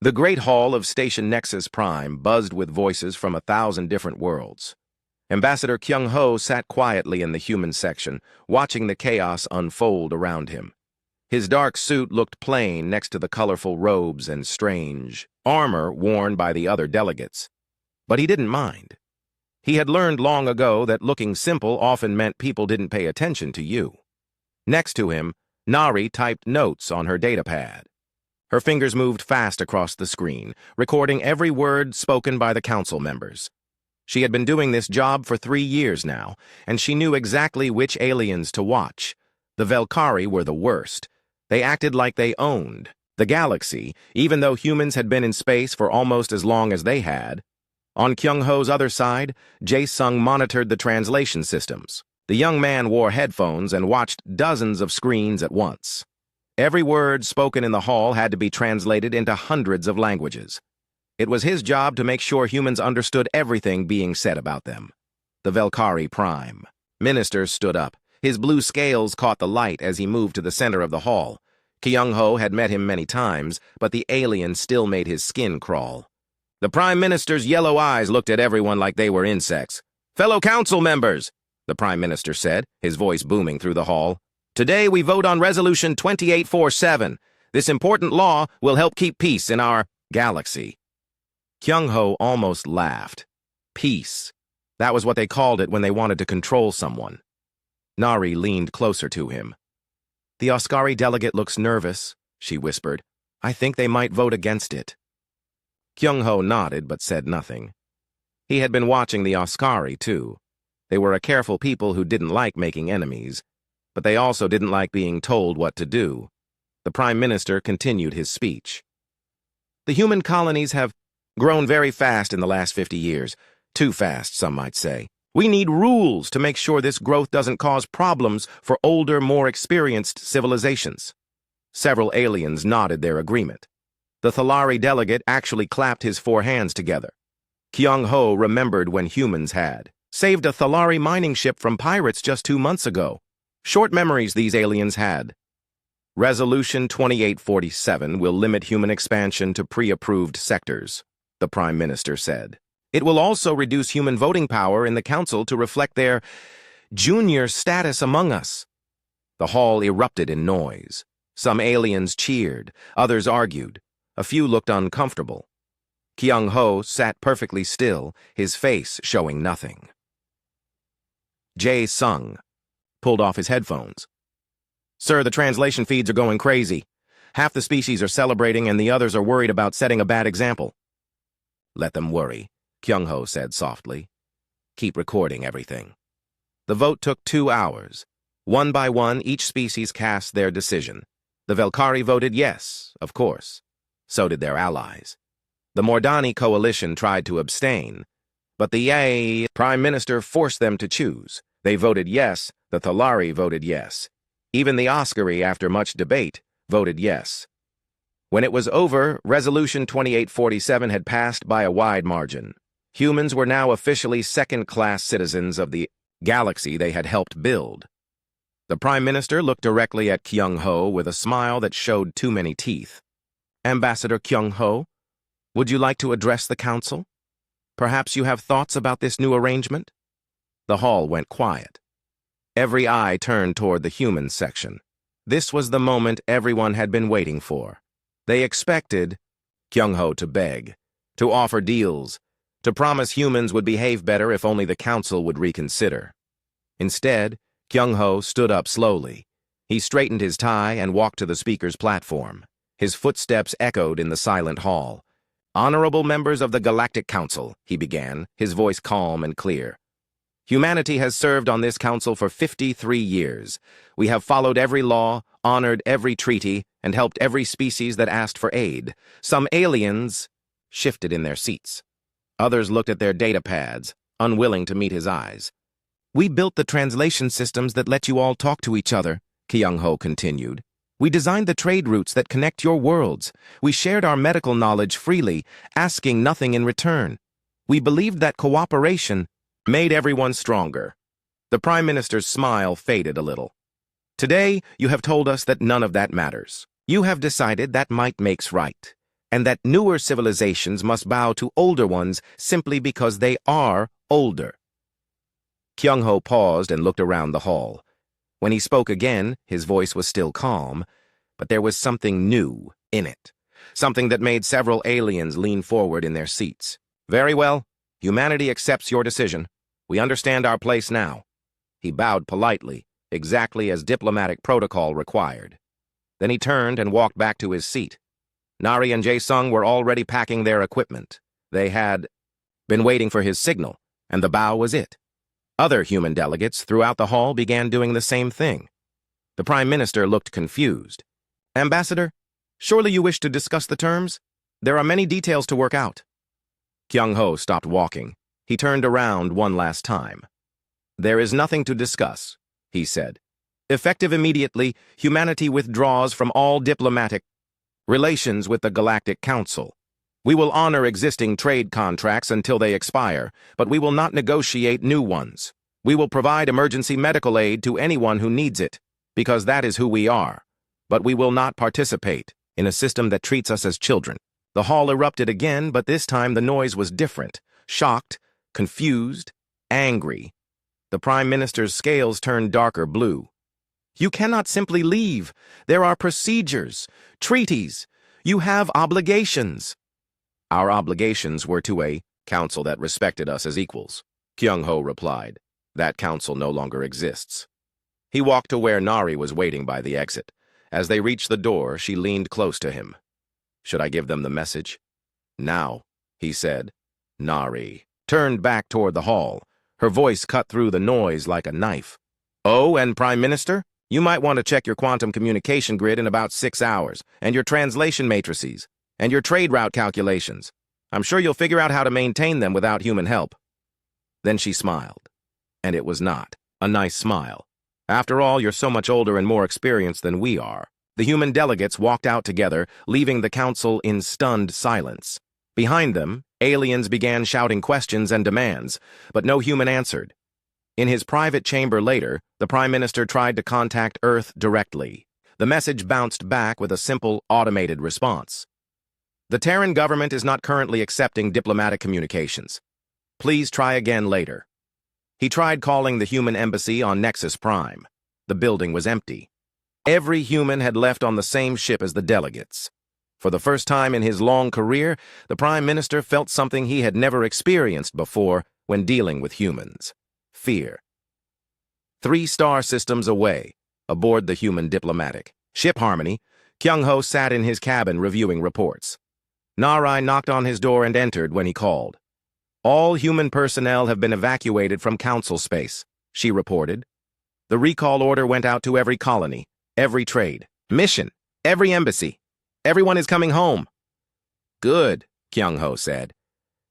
The great hall of Station Nexus Prime buzzed with voices from 1,000 different worlds. Ambassador Kyung-ho sat quietly in the human section, watching the chaos unfold around him. His dark suit looked plain next to the colorful robes and strange armor worn by the other delegates. But he didn't mind. He had learned long ago that looking simple often meant people didn't pay attention to you. Next to him, Nari typed notes on her datapad. Her fingers moved fast across the screen, recording every word spoken by the council members. She had been doing this job for 3 years now, and she knew exactly which aliens to watch. The Velkari were the worst. They acted like they owned the galaxy, even though humans had been in space for almost as long as they had. On Kyung-ho's other side, Jae-sung monitored the translation systems. The young man wore headphones and watched dozens of screens at once. Every word spoken in the hall had to be translated into hundreds of languages. It was his job to make sure humans understood everything being said about them. The Velkari Prime Minister stood up. His blue scales caught the light as he moved to the center of the hall. Kyung-ho had met him many times, but the alien still made his skin crawl. The Prime Minister's yellow eyes looked at everyone like they were insects. "Fellow council members," the Prime Minister said, his voice booming through the hall. "Today we vote on Resolution 2847. This important law will help keep peace in our galaxy." Kyung-ho almost laughed. Peace. That was what they called it when they wanted to control someone. Nari leaned closer to him. "The Oscari delegate looks nervous," she whispered. "I think they might vote against it." Kyung-ho nodded but said nothing. He had been watching the Oscari, too. They were a careful people who didn't like making enemies, but they also didn't like being told what to do. The Prime Minister continued his speech. "The human colonies have grown very fast in the last 50 years. Too fast, some might say. We need rules to make sure this growth doesn't cause problems for older, more experienced civilizations." Several aliens nodded their agreement. The Thalari delegate actually clapped his 4 hands together. Kyung-ho remembered when humans had saved a Thalari mining ship from pirates just 2 months ago. Short memories these aliens had. Resolution 2847 will limit human expansion to pre-approved sectors, the Prime Minister said. It will also reduce human voting power in the Council to reflect their junior status among us. The hall erupted in noise. Some aliens cheered, others argued. A few looked uncomfortable. Kyung-ho sat perfectly still, his face showing nothing. Jae-sung pulled off his headphones. "Sir, the translation feeds are going crazy. Half the species are celebrating and the others are worried about setting a bad example." "Let them worry," Kyung-ho said softly. "Keep recording everything." The vote took 2 hours. One by one, each species cast their decision. The Velkari voted yes, of course. So did their allies. The Mordani coalition tried to abstain, but the Prime Minister forced them to choose. They voted yes, the Thalari voted yes. Even the Oscari, after much debate, voted yes. When it was over, Resolution 2847 had passed by a wide margin. Humans were now officially second-class citizens of the galaxy they had helped build. The Prime Minister looked directly at Kyung-ho with a smile that showed too many teeth. "Ambassador Kyung-ho, would you like to address the Council? Perhaps you have thoughts about this new arrangement?" The hall went quiet. Every eye turned toward the human section. This was the moment everyone had been waiting for. They expected Kyung-ho to beg, to offer deals, to promise humans would behave better if only the Council would reconsider. Instead, Kyung-ho stood up slowly. He straightened his tie and walked to the speaker's platform. His footsteps echoed in the silent hall. "Honorable members of the Galactic Council," he began, his voice calm and clear. "Humanity has served on this council for 53 years. We have followed every law, honored every treaty, and helped every species that asked for aid. Some aliens shifted in their seats. Others looked at their datapads, unwilling to meet his eyes. "We built the translation systems that let you all talk to each other," Kyung-ho continued. "We designed the trade routes that connect your worlds. We shared our medical knowledge freely, asking nothing in return. We believed that cooperation made everyone stronger." The Prime Minister's smile faded a little. "Today, you have told us that none of that matters. You have decided that might makes right. and that newer civilizations must bow to older ones simply because they are older. Kyung-ho paused and looked around the hall. When he spoke again, his voice was still calm, but there was something new in it, something that made several aliens lean forward in their seats. Very well, humanity accepts your decision. We understand our place now. He bowed politely, exactly as diplomatic protocol required. Then he turned and walked back to his seat. Nari and Jae-sung were already packing their equipment. They had been waiting for his signal, and the bow was it. Other human delegates throughout the hall began doing the same thing. The Prime Minister looked confused. Ambassador, surely you wish to discuss the terms? There are many details to work out. Kyung-ho stopped walking. He turned around one last time. There is nothing to discuss, he said. Effective immediately, humanity withdraws from all diplomatic relations with the Galactic Council. We will honor existing trade contracts until they expire, but we will not negotiate new ones. We will provide emergency medical aid to anyone who needs it, because that is who we are. But we will not participate in a system that treats us as children. The hall erupted again, but this time the noise was different. Shocked, confused, angry. The Prime Minister's scales turned darker blue. You cannot simply leave. There are procedures, treaties. You have obligations. Our obligations were to a council that respected us as equals. Kyung-ho replied. That council no longer exists. He walked to where Nari was waiting by the exit. As they reached the door, she leaned close to him. Should I give them the message? Now, he said. Nari turned back toward the hall. Her voice cut through the noise like a knife. Oh, and Prime Minister, you might want to check your quantum communication grid in about 6 hours, and your translation matrices, and your trade route calculations. I'm sure you'll figure out how to maintain them without human help. Then she smiled. And it was not a nice smile. After all, you're so much older and more experienced than we are. The human delegates walked out together, leaving the council in stunned silence. Behind them, aliens began shouting questions and demands, but no human answered. In his private chamber later, the Prime Minister tried to contact Earth directly. The message bounced back with a simple, automated response. The Terran government is not currently accepting diplomatic communications. Please try again later. He tried calling the human embassy on Nexus Prime. The building was empty. Every human had left on the same ship as the delegates. For the first time in his long career, the Prime Minister felt something he had never experienced before when dealing with humans. Fear. 3 star systems away, aboard the human diplomatic ship Harmony, Kyung-ho sat in his cabin reviewing reports. Nari knocked on his door and entered when he called. All human personnel have been evacuated from council space, she reported. The recall order went out to every colony, every trade, mission, every embassy. Everyone is coming home. Good, Kyung-ho said.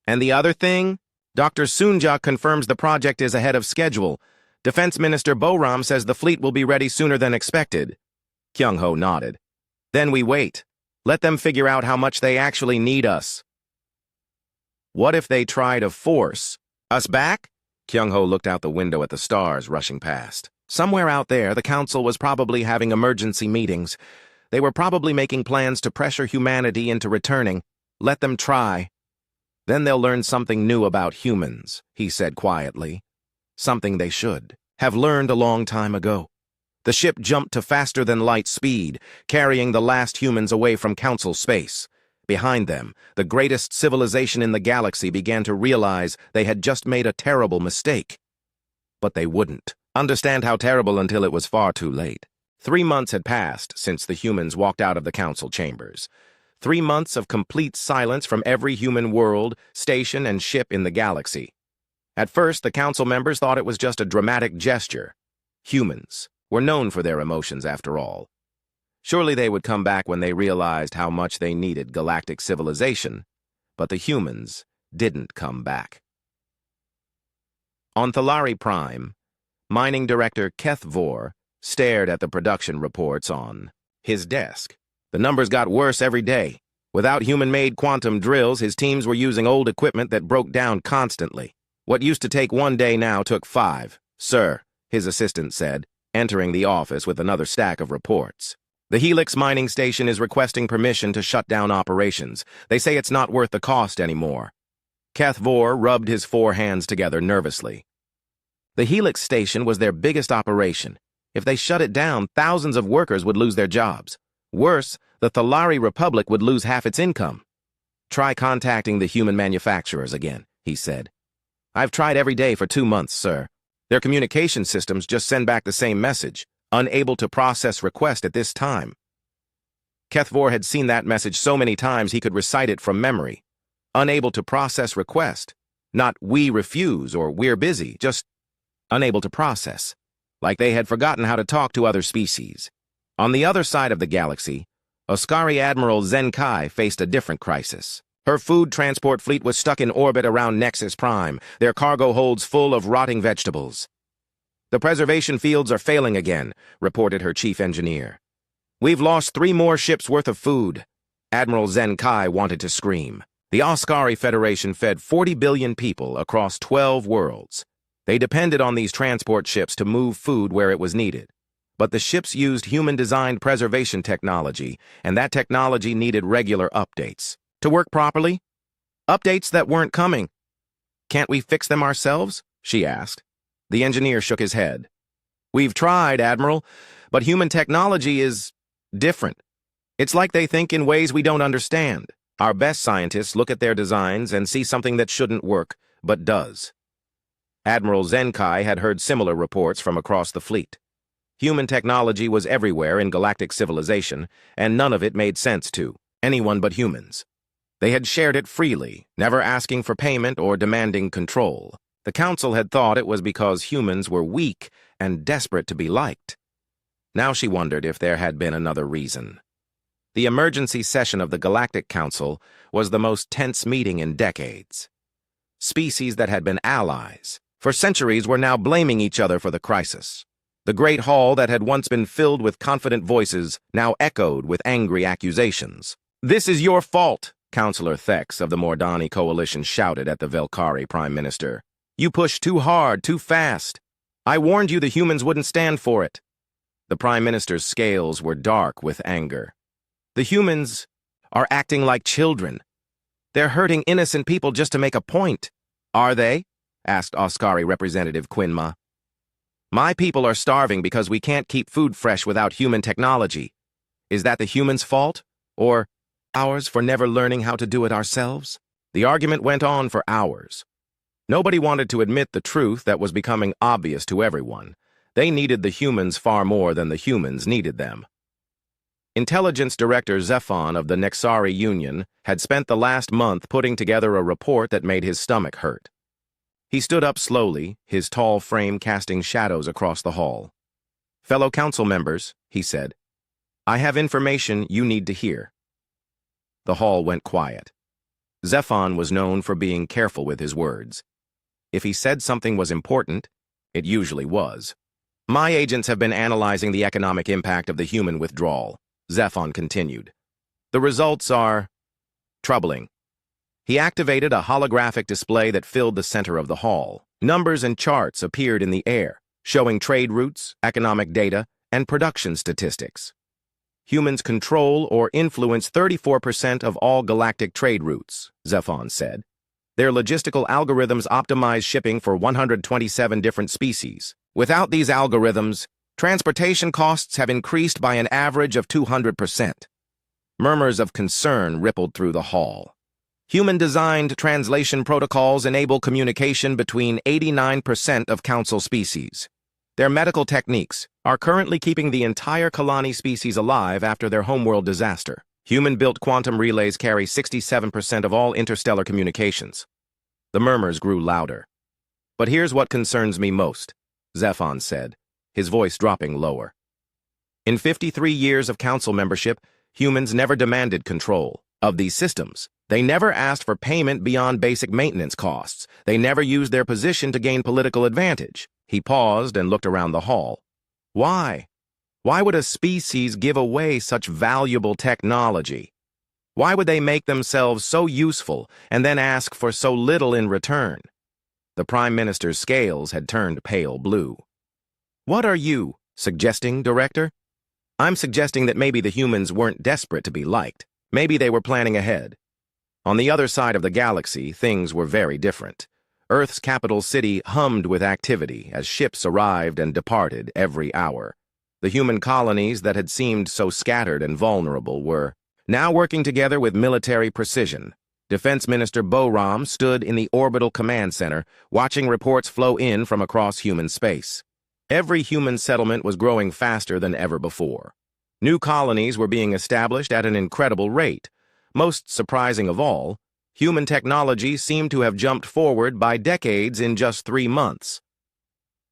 And the other thing? Dr. Soonja confirms the project is ahead of schedule. Defense Minister Boram says the fleet will be ready sooner than expected. Kyung-ho nodded. Then we wait. Let them figure out how much they actually need us. What if they try to force us back? Kyung-ho looked out the window at the stars rushing past. Somewhere out there, the council was probably having emergency meetings. They were probably making plans to pressure humanity into returning. Let them try. Then they'll learn something new about humans, he said quietly. Something they should have learned a long time ago. The ship jumped to faster-than-light speed, carrying the last humans away from council space. Behind them, the greatest civilization in the galaxy began to realize they had just made a terrible mistake. But they wouldn't understand how terrible until it was far too late. 3 months had passed since the humans walked out of the council chambers. 3 months of complete silence from every human world, station, and ship in the galaxy. At first, the council members thought it was just a dramatic gesture. Humans were known for their emotions, after all. Surely they would come back when they realized how much they needed galactic civilization, but the humans didn't come back. On Thalari Prime, mining director Keth Vor stared at the production reports on his desk. The numbers got worse every day. Without human-made quantum drills, his teams were using old equipment that broke down constantly. What used to take 1 day now took 5. Sir, his assistant said, entering the office with another stack of reports. The Helix mining station is requesting permission to shut down operations. They say it's not worth the cost anymore. Kethvor rubbed his four hands together nervously. The Helix station was their biggest operation. If they shut it down, thousands of workers would lose their jobs. Worse, the Thalari Republic would lose half its income. Try contacting the human manufacturers again, he said. I've tried every day for 2 months, sir. Their communication systems just send back the same message, unable to process request at this time. Kethvor had seen that message so many times he could recite it from memory. Unable to process request. Not we refuse or we're busy, just unable to process. Like they had forgotten how to talk to other species. On the other side of the galaxy, Oscari Admiral Zenkai faced a different crisis. Her food transport fleet was stuck in orbit around Nexus Prime, their cargo holds full of rotting vegetables. The preservation fields are failing again, reported her chief engineer. We've lost 3 more ships' worth of food. Admiral Zenkai wanted to scream. The Oscari Federation fed 40 billion people across 12 worlds. They depended on these transport ships to move food where it was needed. But the ships used human-designed preservation technology, and that technology needed regular updates. To work properly? Updates that weren't coming. Can't we fix them ourselves? She asked. The engineer shook his head. We've tried, Admiral, but human technology is different. It's like they think in ways we don't understand. Our best scientists look at their designs and see something that shouldn't work, but does. Admiral Zenkai had heard similar reports from across the fleet. Human technology was everywhere in galactic civilization, and none of it made sense to anyone but humans. They had shared it freely, never asking for payment or demanding control. The Council had thought it was because humans were weak and desperate to be liked. Now she wondered if there had been another reason. The emergency session of the Galactic Council was the most tense meeting in decades. Species that had been allies for centuries were now blaming each other for the crisis. The great hall that had once been filled with confident voices now echoed with angry accusations. This is your fault, Councillor Thex of the Mordani Coalition shouted at the Velkari Prime Minister. You pushed too hard, too fast. I warned you the humans wouldn't stand for it. The Prime Minister's scales were dark with anger. The humans are acting like children. They're hurting innocent people just to make a point. Are they? Asked Oscari Representative Quinma. My people are starving because we can't keep food fresh without human technology. Is that the humans' fault? Or ours for never learning how to do it ourselves? The argument went on for hours. Nobody wanted to admit the truth that was becoming obvious to everyone. They needed the humans far more than the humans needed them. Intelligence Director Zephon of the Nexari Union had spent the last month putting together a report that made his stomach hurt. He stood up slowly, his tall frame casting shadows across the hall. Fellow council members, he said, I have information you need to hear. The hall went quiet. Zephon was known for being careful with his words. If he said something was important, it usually was. My agents have been analyzing the economic impact of the human withdrawal, Zephon continued. The results are troubling. He activated a holographic display that filled the center of the hall. Numbers and charts appeared in the air, showing trade routes, economic data, and production statistics. Humans control or influence 34% of all galactic trade routes, Zephon said. Their logistical algorithms optimize shipping for 127 different species. Without these algorithms, transportation costs have increased by an average of 200%. Murmurs of concern rippled through the hall. Human-designed translation protocols enable communication between 89% of Council species. Their medical techniques are currently keeping the entire Kalani species alive after their homeworld disaster. Human-built quantum relays carry 67% of all interstellar communications. The murmurs grew louder. But here's what concerns me most, Zephon said, his voice dropping lower. In 53 years of Council membership, humans never demanded control of these systems. They never asked for payment beyond basic maintenance costs. They never used their position to gain political advantage. He paused and looked around the hall. Why? Why would a species give away such valuable technology? Why would they make themselves so useful and then ask for so little in return? The Prime Minister's scales had turned pale blue. What are you suggesting, Director? I'm suggesting that maybe the humans weren't desperate to be liked. Maybe they were planning ahead. On the other side of the galaxy, things were very different. Earth's capital city hummed with activity as ships arrived and departed every hour. The human colonies that had seemed so scattered and vulnerable were now working together with military precision. Defense Minister Boram stood in the orbital command center, watching reports flow in from across human space. Every human settlement was growing faster than ever before. New colonies were being established at an incredible rate. Most surprising of all, human technology seemed to have jumped forward by decades in just 3 months.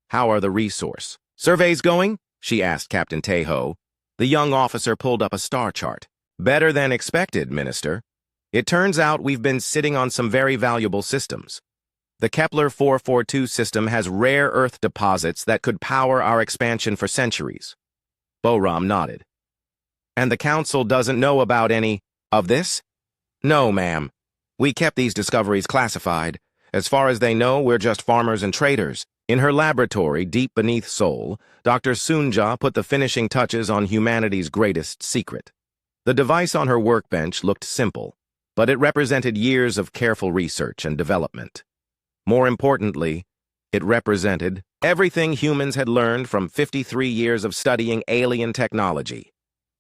How are the resource surveys going? She asked Captain Tejo. The young officer pulled up a star chart. Better than expected, Minister. It turns out we've been sitting on some very valuable systems. The Kepler 442 system has rare Earth deposits that could power our expansion for centuries. Boram nodded. And the Council doesn't know about any of this? No, ma'am. We kept these discoveries classified. As far as they know, we're just farmers and traders. In her laboratory, deep beneath Seoul, Dr. Sunja put the finishing touches on humanity's greatest secret. The device on her workbench looked simple, but it represented years of careful research and development. More importantly, it represented everything humans had learned from 53 years of studying alien technology.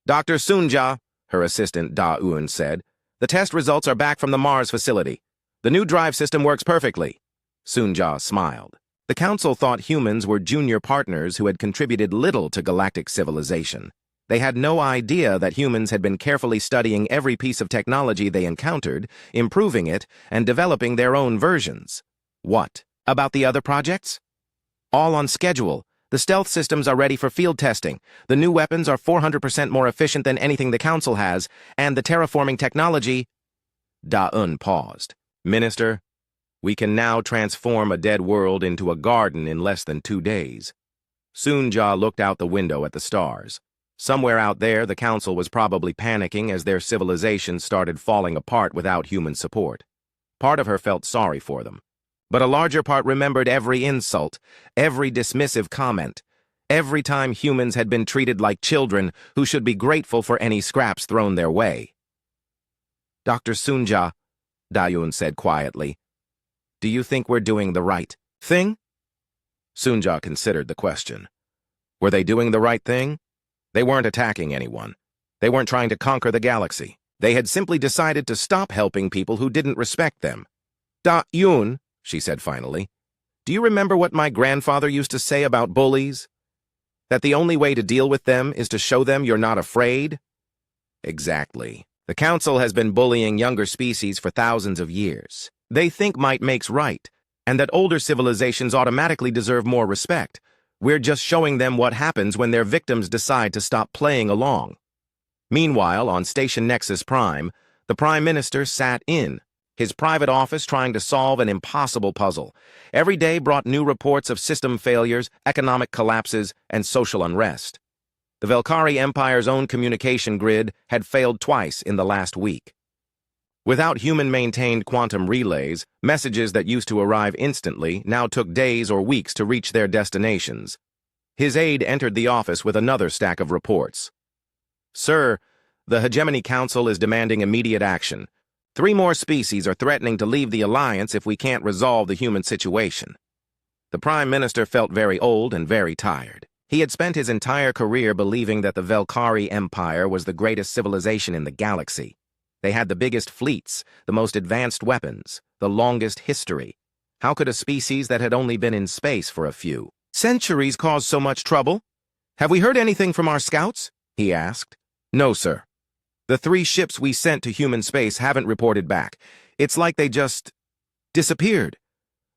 Dr. Sunja, her assistant Da-Un said, the test results are back from the Mars facility. The new drive system works perfectly. Sunja smiled. The Council thought humans were junior partners who had contributed little to galactic civilization. They had no idea that humans had been carefully studying every piece of technology they encountered, improving it, and developing their own versions. What about the other projects? All on schedule. The stealth systems are ready for field testing. The new weapons are 400% more efficient than anything the Council has, and the terraforming technology... Da-Un paused. Minister, we can now transform a dead world into a garden in less than 2 days. Sunja looked out the window at the stars. Somewhere out there, the Council was probably panicking as their civilization started falling apart without human support. Part of her felt sorry for them. But a larger part remembered every insult, every dismissive comment, every time humans had been treated like children who should be grateful for any scraps thrown their way. Dr. Sunja, Da-Un said quietly, do you think we're doing the right thing? Sunja considered the question. Were they doing the right thing? They weren't attacking anyone. They weren't trying to conquer the galaxy. They had simply decided to stop helping people who didn't respect them. Da-Un, she said finally, do you remember what my grandfather used to say about bullies? That the only way to deal with them is to show them you're not afraid? Exactly. The Council has been bullying younger species for thousands of years. They think might makes right, and that older civilizations automatically deserve more respect. We're just showing them what happens when their victims decide to stop playing along. Meanwhile, on Station Nexus Prime, the Prime Minister sat in his private office trying to solve an impossible puzzle. Every day brought new reports of system failures, economic collapses, and social unrest. The Velkari Empire's own communication grid had failed twice in the last week. Without human-maintained quantum relays, messages that used to arrive instantly now took days or weeks to reach their destinations. His aide entered the office with another stack of reports. Sir, the Hegemony Council is demanding immediate action. 3 more species are threatening to leave the Alliance if we can't resolve the human situation. The Prime Minister felt very old and very tired. He had spent his entire career believing that the Velkari Empire was the greatest civilization in the galaxy. They had the biggest fleets, the most advanced weapons, the longest history. How could a species that had only been in space for a few centuries cause so much trouble? Have we heard anything from our scouts? He asked. No, sir. The 3 ships we sent to human space haven't reported back. It's like they just disappeared.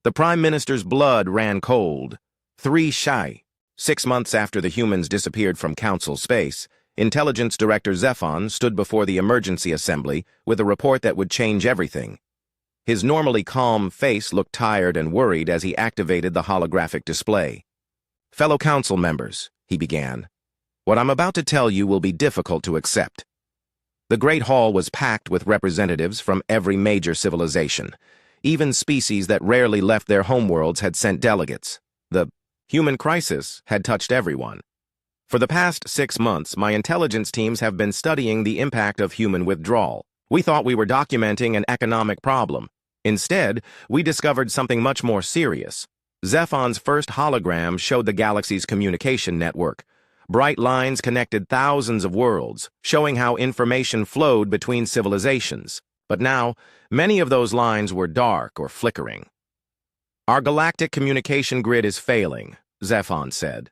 The Prime Minister's blood ran cold. 3 shy. 6 months after the humans disappeared from Council space, Intelligence Director Zephon stood before the emergency assembly with a report that would change everything. His normally calm face looked tired and worried as he activated the holographic display. Fellow council members, he began, what I'm about to tell you will be difficult to accept. The Great Hall was packed with representatives from every major civilization. Even species that rarely left their homeworlds had sent delegates. The human crisis had touched everyone. For the past 6 months, my intelligence teams have been studying the impact of human withdrawal. We thought we were documenting an economic problem. Instead, we discovered something much more serious. Zephon's first hologram showed the galaxy's communication network. Bright lines connected thousands of worlds, showing how information flowed between civilizations. But now, many of those lines were dark or flickering. Our galactic communication grid is failing, Zephon said.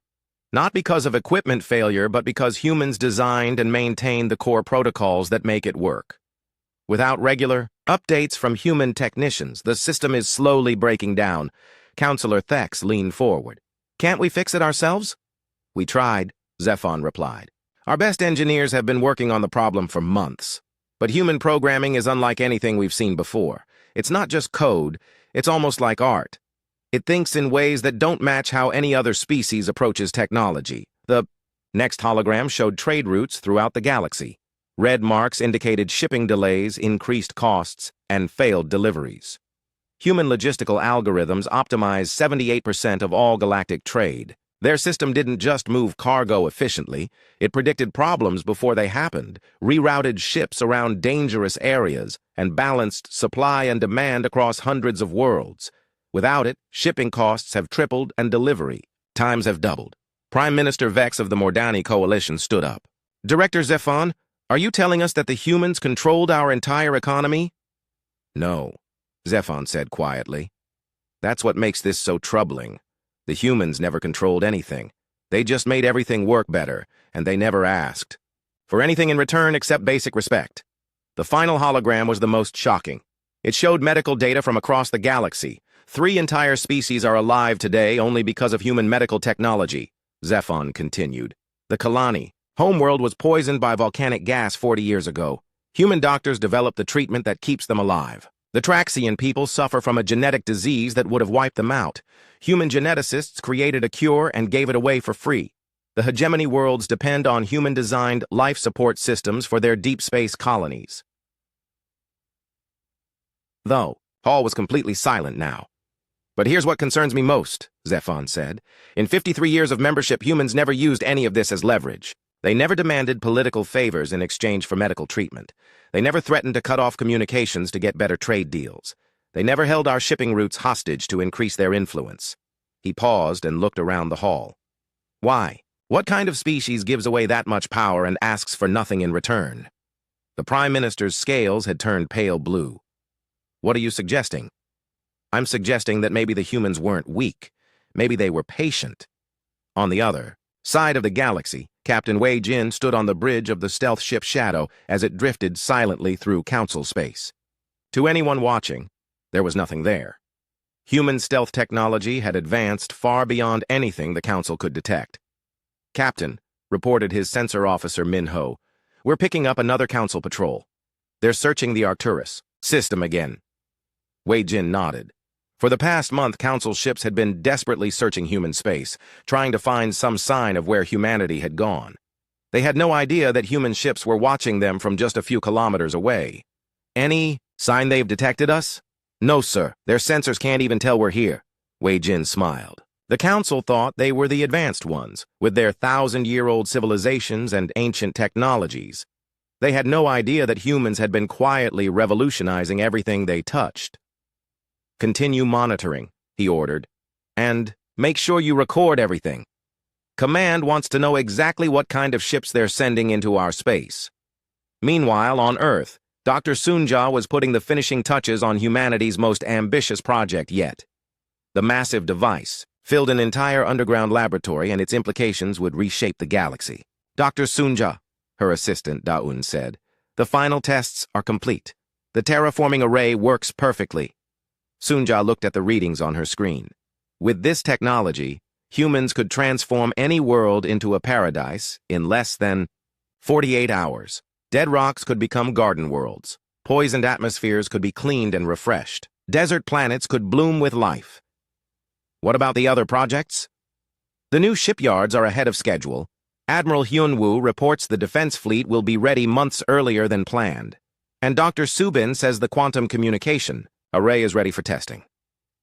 Not because of equipment failure, but because humans designed and maintained the core protocols that make it work. Without regular updates from human technicians, the system is slowly breaking down. Counselor Thex leaned forward. Can't we fix it ourselves? We tried, Zephon replied. Our best engineers have been working on the problem for months. But human programming is unlike anything we've seen before. It's not just code, it's almost like art. It thinks in ways that don't match how any other species approaches technology. The next hologram showed trade routes throughout the galaxy. Red marks indicated shipping delays, increased costs, and failed deliveries. Human logistical algorithms optimize 78% of all galactic trade. Their system didn't just move cargo efficiently, it predicted problems before they happened, rerouted ships around dangerous areas, and balanced supply and demand across hundreds of worlds. Without it, shipping costs have tripled and delivery times have doubled. Prime Minister Vex of the Mordani Coalition stood up. Director Zephon, are you telling us that the humans controlled our entire economy? No, Zephon said quietly. That's what makes this so troubling. The humans never controlled anything. They just made everything work better, and they never asked for anything in return except basic respect. The final hologram was the most shocking. It showed medical data from across the galaxy. 3 entire species are alive today only because of human medical technology, Zephon continued. The Kalani, homeworld, was poisoned by volcanic gas 40 years ago. Human doctors developed the treatment that keeps them alive. The Traxian people suffer from a genetic disease that would have wiped them out. Human geneticists created a cure and gave it away for free. The hegemony worlds depend on human-designed life support systems for their deep space colonies. Though, Hall was completely silent now. But here's what concerns me most, Zephon said. In 53 years of membership, humans never used any of this as leverage. They never demanded political favors in exchange for medical treatment. They never threatened to cut off communications to get better trade deals. They never held our shipping routes hostage to increase their influence. He paused and looked around the hall. Why? What kind of species gives away that much power and asks for nothing in return? The Prime Minister's scales had turned pale blue. What are you suggesting? I'm suggesting that maybe the humans weren't weak. Maybe they were patient. On the other side of the galaxy, Captain Wei Jin stood on the bridge of the stealth ship Shadow as it drifted silently through council space. To anyone watching, there was nothing there. Human stealth technology had advanced far beyond anything the council could detect. Captain, reported his sensor officer Minho, we're picking up another council patrol. They're searching the Arcturus system again. Wei Jin nodded. For the past month, council ships had been desperately searching human space, trying to find some sign of where humanity had gone. They had no idea that human ships were watching them from just a few kilometers away. Any sign they've detected us? No, sir. Their sensors can't even tell we're here. Wei Jin smiled. The council thought they were the advanced ones, with their 1,000-year-old civilizations and ancient technologies. They had no idea that humans had been quietly revolutionizing everything they touched. Continue monitoring, he ordered, and make sure you record everything. Command wants to know exactly what kind of ships they're sending into our space. Meanwhile, on Earth, Dr. Sunja was putting the finishing touches on humanity's most ambitious project yet. The massive device filled an entire underground laboratory, and its implications would reshape the galaxy. Dr. Sunja, her assistant Daun said, the final tests are complete. The terraforming array works perfectly. Sunja looked at the readings on her screen. With this technology, humans could transform any world into a paradise in less than 48 hours. Dead rocks could become garden worlds. Poisoned atmospheres could be cleaned and refreshed. Desert planets could bloom with life. What about the other projects? The new shipyards are ahead of schedule. Admiral Hyunwoo reports the defense fleet will be ready months earlier than planned. And Dr. Subin says the quantum communication array is ready for testing.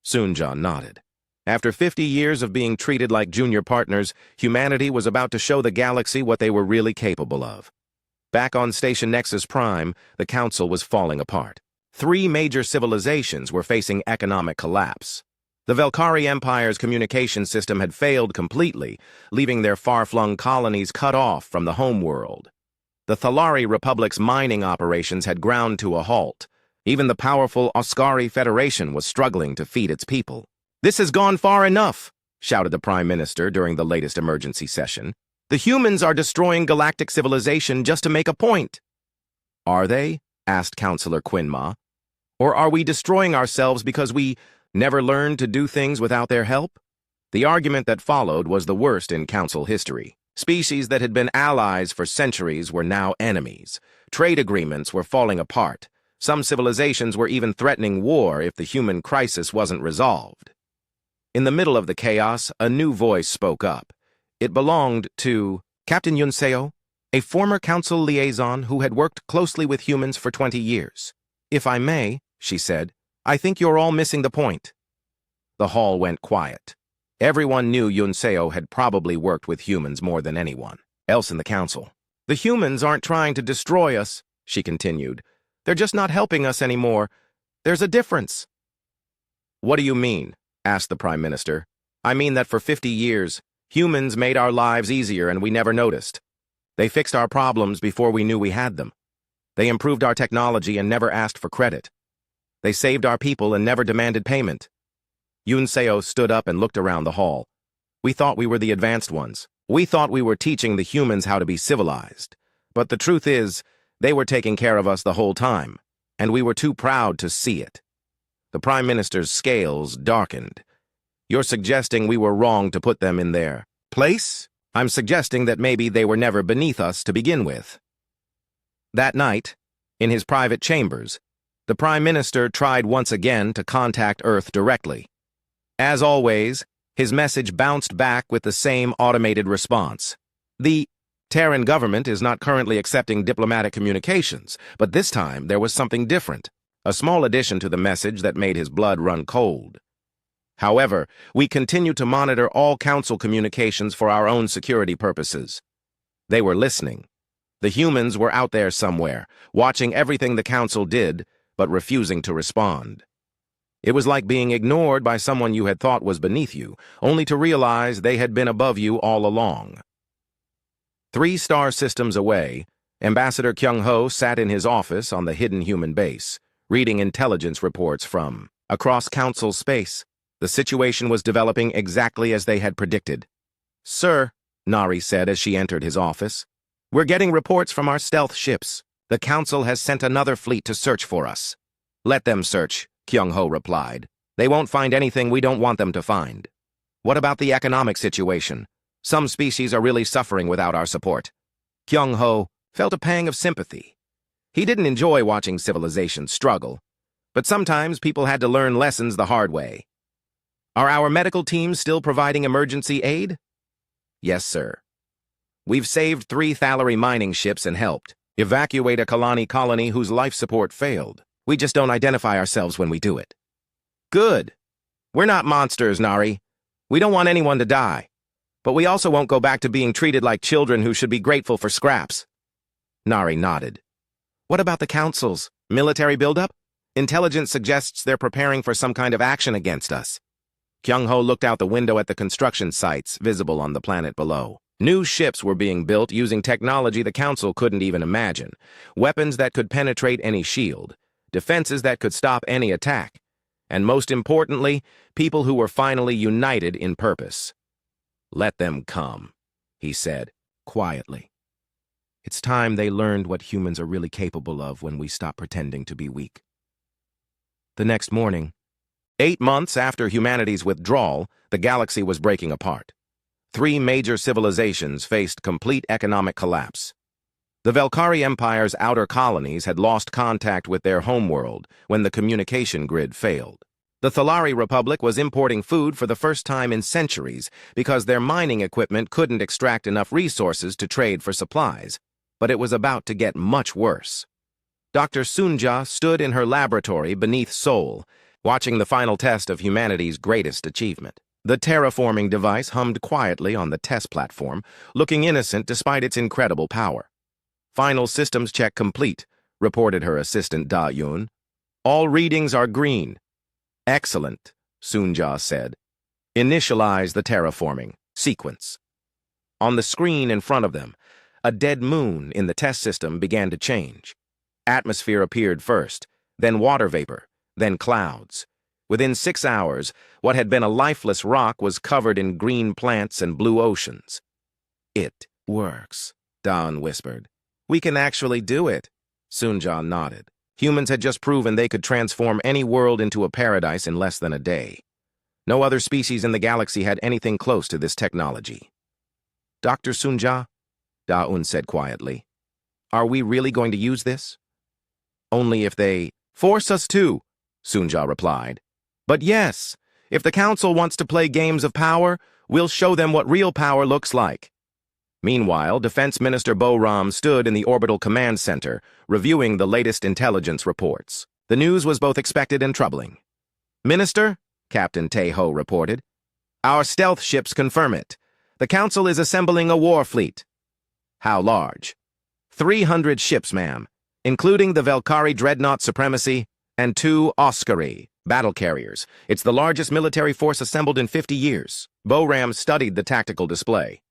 Sunja nodded. After 50 years of being treated like junior partners, humanity was about to show the galaxy what they were really capable of. Back on Station Nexus Prime, the Council was falling apart. 3 major civilizations were facing economic collapse. The Velkari Empire's communication system had failed completely, leaving their far-flung colonies cut off from the homeworld. The Thalari Republic's mining operations had ground to a halt. Even the powerful Oscari Federation was struggling to feed its people. "This has gone far enough," shouted the Prime Minister during the latest emergency session. "The humans are destroying galactic civilization just to make a point." "Are they?" asked Councillor Quinma. "Or are we destroying ourselves because we never learned to do things without their help?" The argument that followed was the worst in Council history. Species that had been allies for centuries were now enemies. Trade agreements were falling apart. Some civilizations were even threatening war if the human crisis wasn't resolved. In the middle of the chaos, a new voice spoke up. It belonged to Captain Yunseo, a former council liaison who had worked closely with humans for 20 years. "If I may," she said, "I think you're all missing the point." The hall went quiet. Everyone knew Yunseo had probably worked with humans more than anyone else in the council. "The humans aren't trying to destroy us," she continued. "They're just not helping us anymore. There's a difference." "What do you mean?" asked the Prime Minister. "I mean that for 50 years, humans made our lives easier and we never noticed. They fixed our problems before we knew we had them. They improved our technology and never asked for credit. They saved our people and never demanded payment." Yunseo stood up and looked around the hall. "We thought we were the advanced ones. We thought we were teaching the humans how to be civilized. But the truth is, they were taking care of us the whole time, and we were too proud to see it." The Prime Minister's scales darkened. "You're suggesting we were wrong to put them in their place? I'm suggesting that maybe they were never beneath us to begin with." That night, in his private chambers, the Prime Minister tried once again to contact Earth directly. As always, his message bounced back with the same automated response. "The Terran government is not currently accepting diplomatic communications, but this time there was something different. A small addition to the message that made his blood run cold. "However, we continue to monitor all Council communications for our own security purposes." They were listening. The humans were out there somewhere, watching everything the Council did, but refusing to respond. It was like being ignored by someone you had thought was beneath you, only to realize they had been above you all along. 3 star systems away, Ambassador Kyung-ho sat in his office on the hidden human base, reading intelligence reports from across Council space. The situation was developing exactly as they had predicted. "Sir," Nari said as she entered his office, "we're getting reports from our stealth ships. The Council has sent another fleet to search for us." "Let them search," Kyung-ho replied. "They won't find anything we don't want them to find." "What about the economic situation? Some species are really suffering without our support." Kyung-ho felt a pang of sympathy. He didn't enjoy watching civilizations struggle, but sometimes people had to learn lessons the hard way. "Are our medical teams still providing emergency aid?" "Yes, sir. We've saved 3 Thalari mining ships and helped evacuate a Kalani colony whose life support failed. We just don't identify ourselves when we do it." "Good. We're not monsters, Nari. We don't want anyone to die. But we also won't go back to being treated like children who should be grateful for scraps." Nari nodded. "What about the Council's military buildup? Intelligence suggests they're preparing for some kind of action against us." Kyung-ho looked out the window at the construction sites visible on the planet below. New ships were being built using technology the Council couldn't even imagine. Weapons that could penetrate any shield, defenses that could stop any attack, and most importantly, people who were finally united in purpose. "Let them come," he said, quietly. "It's time they learned what humans are really capable of when we stop pretending to be weak." The next morning, 8 months after humanity's withdrawal, the galaxy was breaking apart. 3 major civilizations faced complete economic collapse. The Velkari Empire's outer colonies had lost contact with their homeworld when the communication grid failed. The Thalari Republic was importing food for the first time in centuries because their mining equipment couldn't extract enough resources to trade for supplies, but it was about to get much worse. Dr. Sunja stood in her laboratory beneath Seoul, watching the final test of humanity's greatest achievement. The terraforming device hummed quietly on the test platform, looking innocent despite its incredible power. "Final systems check complete," reported her assistant Da Yun. "All readings are green." "Excellent," Sunja said. "Initialize the terraforming sequence." On the screen in front of them, a dead moon in the test system began to change. Atmosphere appeared first, then water vapor, then clouds. Within 6 hours, what had been a lifeless rock was covered in green plants and blue oceans. "It works," Dawn whispered. "We can actually do it." Sunja nodded. Humans had just proven they could transform any world into a paradise in less than a day. No other species in the galaxy had anything close to this technology. "Dr. Sunja," Da-Un said quietly, "are we really going to use this?" "Only if they force us to," Sunja replied. "But yes, if the Council wants to play games of power, we'll show them what real power looks like." Meanwhile, Defense Minister Bo-Ram stood in the Orbital Command Center, reviewing the latest intelligence reports. The news was both expected and troubling. "Minister," Captain Tae-ho reported, "our stealth ships confirm it. The Council is assembling a war fleet." "How large?" 300 ships, ma'am, including the Valkyrie Dreadnought Supremacy and 2 Oscari battle carriers. It's the largest military force assembled in 50 years. Bo-Ram studied the tactical display.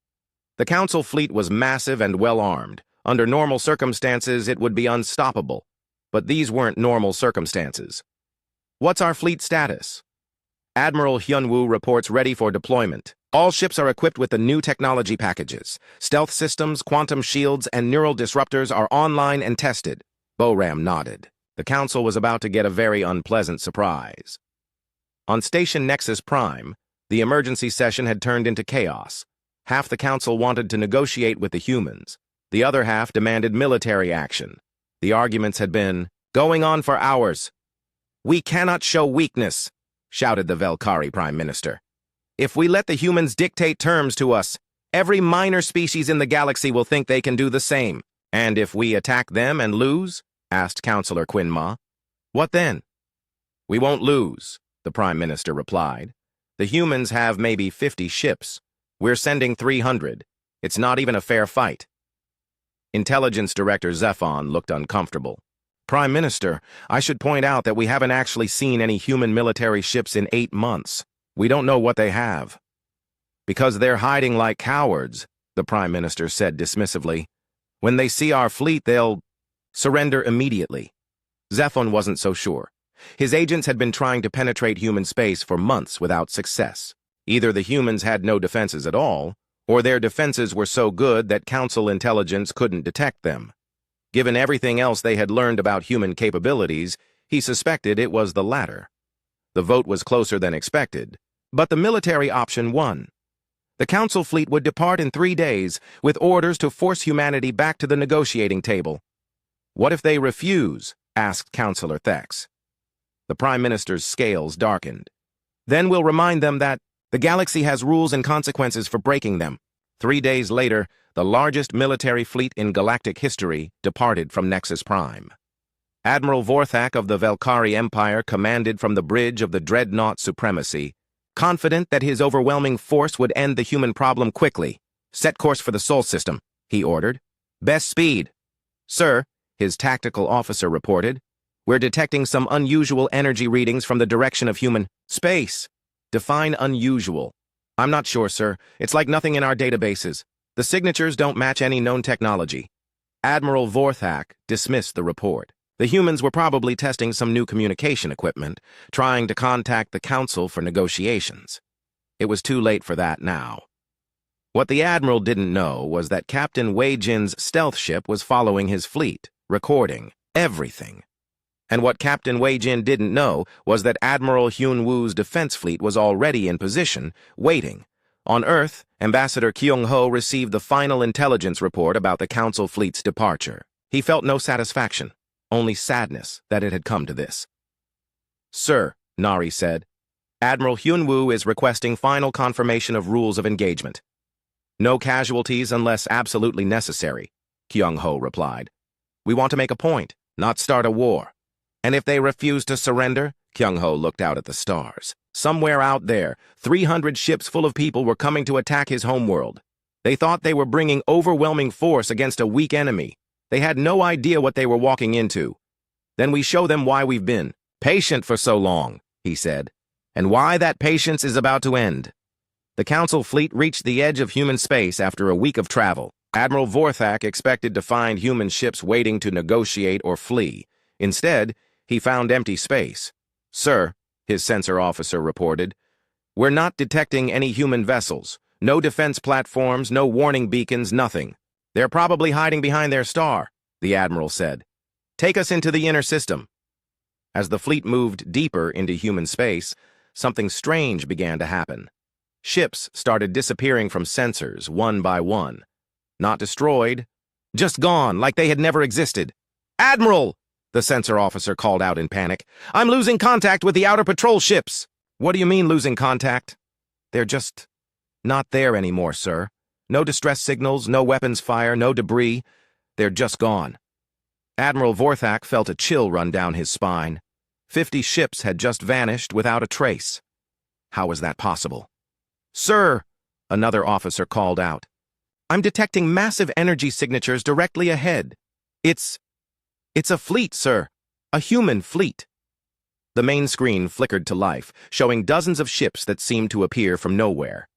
The Council fleet was massive and well-armed. Under normal circumstances, it would be unstoppable. But these weren't normal circumstances. "What's our fleet status?" Admiral Hyunwoo reports ready for deployment. All ships are equipped with the new technology packages. Stealth systems, quantum shields, and neural disruptors are online and tested. Bo-Ram nodded. The Council was about to get a very unpleasant surprise. On Station Nexus Prime, the emergency session had turned into chaos. Half the Council wanted to negotiate with the humans. The other half demanded military action. The arguments had been going on for hours. "We cannot show weakness," shouted the Valkyrie Prime Minister. "If we let the humans dictate terms to us, every minor species in the galaxy will think they can do the same. And if we attack them and lose?" asked Councillor Quinn Ma. "What then?" "We won't lose," the Prime Minister replied. "The humans have maybe 50 ships. We're sending 300. It's not even a fair fight." Intelligence Director Zephon looked uncomfortable. "Prime Minister, I should point out that we haven't actually seen any human military ships in 8 months. We don't know what they have." "Because they're hiding like cowards," the Prime Minister said dismissively. "When they see our fleet, they'll surrender immediately." Zephon wasn't so sure. His agents had been trying to penetrate human space for months without success. Either the humans had no defenses at all, or their defenses were so good that Council intelligence couldn't detect them. Given everything else they had learned about human capabilities, he suspected it was the latter. The vote was closer than expected, but the military option won. The Council fleet would depart in 3 days, with orders to force humanity back to the negotiating table. "What if they refuse?" asked Councillor Thex. The Prime Minister's scales darkened. "Then we'll remind them that the galaxy has rules and consequences for breaking them." 3 days later, the largest military fleet in galactic history departed from Nexus Prime. Admiral Vorthak of the Valkyrie Empire commanded from the bridge of the Dreadnought Supremacy, confident that his overwhelming force would end the human problem quickly. "Set course for the Sol system," he ordered. "Best speed." "Sir," his tactical officer reported, "we're detecting some unusual energy readings from the direction of human space." "Define unusual." "I'm not sure, sir. It's like nothing in our databases. The signatures don't match any known technology." Admiral Vorthak dismissed the report. The humans were probably testing some new communication equipment, trying to contact the Council for negotiations. It was too late for that now. What the Admiral didn't know was that Captain Wei Jin's stealth ship was following his fleet, recording everything. And what Captain Wei Jin didn't know was that Admiral Hyun-woo's defense fleet was already in position, waiting. On Earth, Ambassador Kyung-ho received the final intelligence report about the Council fleet's departure. He felt no satisfaction, only sadness that it had come to this. "Sir," Nari said, "Admiral Hyun-woo is requesting final confirmation of rules of engagement." "No casualties unless absolutely necessary," Kyung-ho replied. "We want to make a point, not start a war." "And if they refuse to surrender?" Kyung-ho looked out at the stars. Somewhere out there, 300 ships full of people were coming to attack his homeworld. They thought they were bringing overwhelming force against a weak enemy. They had no idea what they were walking into. Then we show them why we've been patient for so long, he said, and why that patience is about to end. The Council fleet reached the edge of human space after a week of travel. Admiral Vorthak expected to find human ships waiting to negotiate or flee. Instead, he found empty space. Sir, his sensor officer reported, we're not detecting any human vessels. No defense platforms, no warning beacons, nothing. They're probably hiding behind their star, the Admiral said. Take us into the inner system. As the fleet moved deeper into human space, something strange began to happen. Ships started disappearing from sensors one by one. Not destroyed, just gone, like they had never existed. Admiral! The sensor officer called out in panic. I'm losing contact with the outer patrol ships. What do you mean losing contact? They're just not there anymore, sir. No distress signals, no weapons fire, no debris. They're just gone. Admiral Vorthak felt a chill run down his spine. 50 ships had just vanished without a trace. How was that possible? Sir, another officer called out. I'm detecting massive energy signatures directly ahead. It's a fleet, sir. A human fleet. The main screen flickered to life, showing dozens of ships that seemed to appear from nowhere.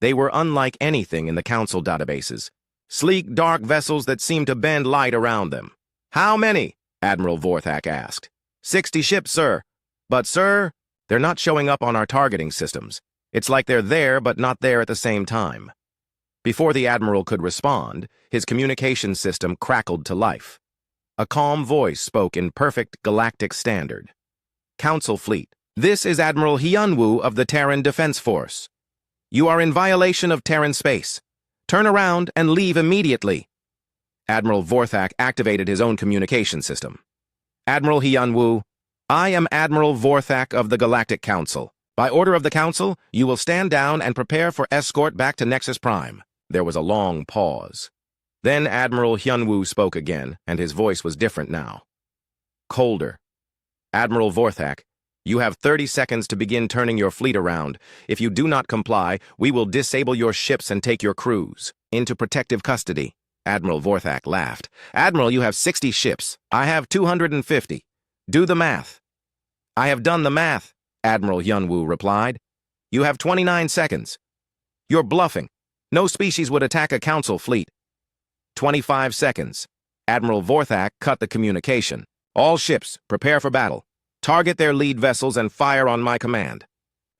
They were unlike anything in the Council databases. Sleek, dark vessels that seemed to bend light around them. How many? Admiral Vorthak asked. 60 ships, sir. But, sir, they're not showing up on our targeting systems. It's like they're there but not there at the same time. Before the Admiral could respond, his communication system crackled to life. A calm voice spoke in perfect galactic standard. Council Fleet, this is Admiral Hyunwoo of the Terran Defense Force. You are in violation of Terran space. Turn around and leave immediately. Admiral Vorthak activated his own communication system. Admiral Hyunwoo, I am Admiral Vorthak of the Galactic Council. By order of the Council, you will stand down and prepare for escort back to Nexus Prime. There was a long pause. Then Admiral Hyunwoo spoke again, and his voice was different now. Colder. Admiral Vorthak, you have 30 seconds to begin turning your fleet around. If you do not comply, we will disable your ships and take your crews into protective custody. Admiral Vorthak laughed. Admiral, you have 60 ships. I have 250. Do the math. I have done the math, Admiral Hyunwoo replied. You have 29 seconds. You're bluffing. No species would attack a Council fleet. 25 seconds. Admiral Vorthak cut the communication. All ships, prepare for battle. Target their lead vessels and fire on my command.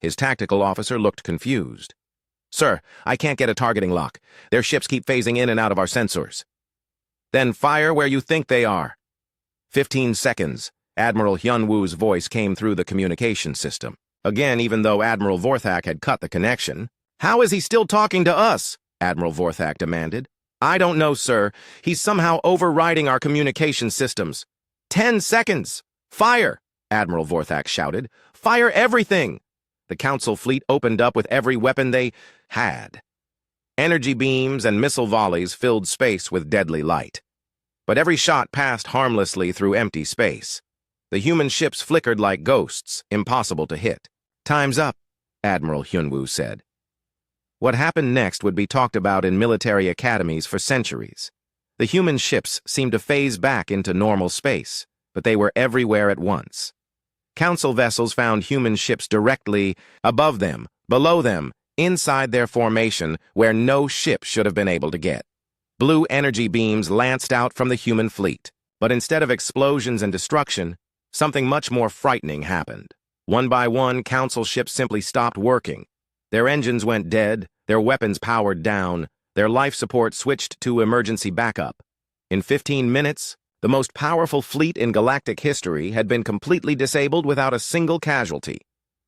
His tactical officer looked confused. Sir, I can't get a targeting lock. Their ships keep phasing in and out of our sensors. Then fire where you think they are. 15 seconds. Admiral Hyunwoo's voice came through the communication system. Again, even though Admiral Vorthak had cut the connection. How is he still talking to us? Admiral Vorthak demanded. I don't know, sir. He's somehow overriding our communication systems. 10 seconds. Fire, Admiral Vorthak shouted. Fire everything. The Council fleet opened up with every weapon they had. Energy beams and missile volleys filled space with deadly light. But every shot passed harmlessly through empty space. The human ships flickered like ghosts, impossible to hit. Time's up, Admiral Hyunwoo said. What happened next would be talked about in military academies for centuries. The human ships seemed to phase back into normal space, but they were everywhere at once. Council vessels found human ships directly above them, below them, inside their formation, where no ship should have been able to get. Blue energy beams lanced out from the human fleet. But instead of explosions and destruction, something much more frightening happened. One by one, Council ships simply stopped working. Their engines went dead, their weapons powered down, their life support switched to emergency backup. In 15 minutes, the most powerful fleet in galactic history had been completely disabled without a single casualty.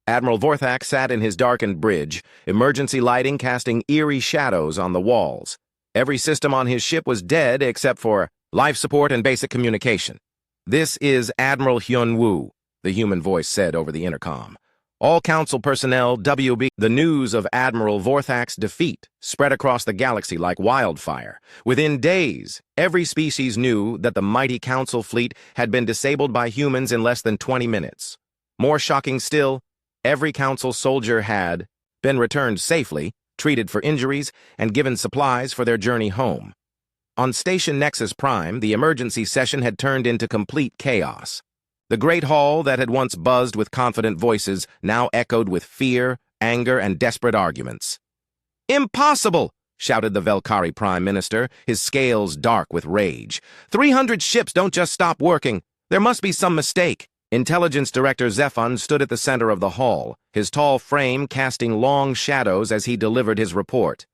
Admiral Vorthak sat in his darkened bridge, emergency lighting casting eerie shadows on the walls. Every system on his ship was dead except for life support and basic communication. This is Admiral Hyunwoo, the human voice said over the intercom. All Council personnel, WB. The news of Admiral Vorthak's defeat spread across the galaxy like wildfire. Within days, every species knew that the mighty Council fleet had been disabled by humans in less than 20 minutes. More shocking still, Every council soldier had been returned safely, treated for injuries, and given supplies for their journey home. On Station Nexus Prime, the emergency session had turned into complete chaos. The great hall that had once buzzed with confident voices now echoed with fear, anger, and desperate arguments. "Impossible!" shouted the Velkari Prime Minister, his scales dark with rage. 300 ships don't just stop working. There must be some mistake." Intelligence Director Zefan stood at the center of the hall, his tall frame casting long shadows as he delivered his report.